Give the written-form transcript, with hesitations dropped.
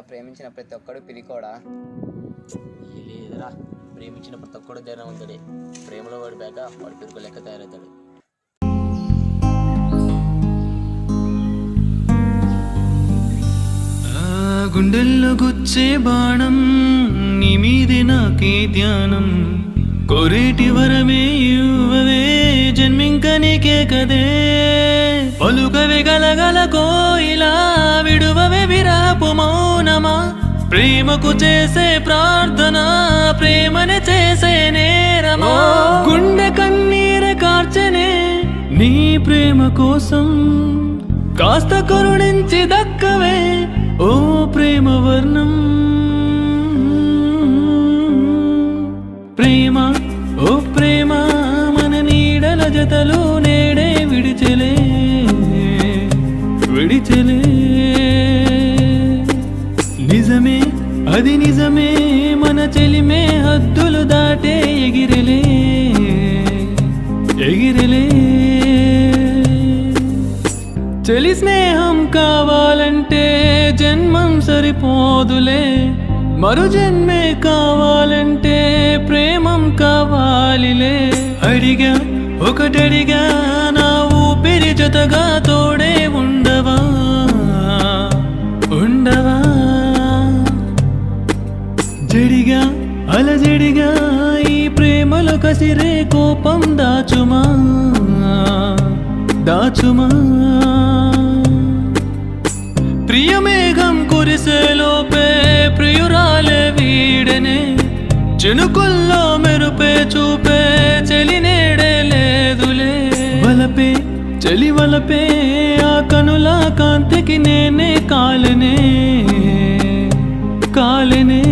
ప్రేమించిన ప్రతి ఒక్కడు పిలికోడా? లేదురా, ప్రేమించిన ప్రతి ఒక్కడు ధైర్యవంతుడే. ప్రేమలో పడిపోయాక వాడు పిరుకు లెక్క తయారవుతాడు. గుండెల్లో గుచ్చే బాణం నీ మీదే నాకే ధ్యానం, కోరేటి వరమే ఇవ్వవే జన్మింక నీకే కదే. పలుకవే గలగల కోయిలా, విడువవే విరాపు మౌనమా, ప్రేమకు చేసే ప్రార్థన ప్రేమనే చేసే నేరమా. గుండె కన్నీర కార్చనే నీ ప్రేమ కోసం, కాస్త కరుణించి దక్కవే ఓ ప్రేమ వర్ణం. ప్రేమ ఓ ప్రేమ మన నీడల జతలు నేడే విడిచెలే విడిచెలే. నిజమే అది నిజమే, మన చెలిమే హద్దులు దాటే ఎగిరెలే ఎగిరెలే. చెలి స్నేహం కావాలంటే జన్మం సరిపోదులే, మరు జన్మే కావాలంటే ప్రేమం కావాలిలే. అడిగా ఒకటడిగా నా ఊపిరి జతగా తోడే ఉండవా ఉండవా. జడిగా అలజడిగా ఈ ప్రేమలో కసిరే కోపం దాచుమా దాచుమా. ప్రియమేఘం కురిసేలోపే ప్రియురాలే వీడనే, చినుకుల్లో మెరుపే చూపే చెలి నేడే లేదులే. వలపే చలి వలపే ఆ కనుల కాంతికి నేనే కాలనే కాలనే.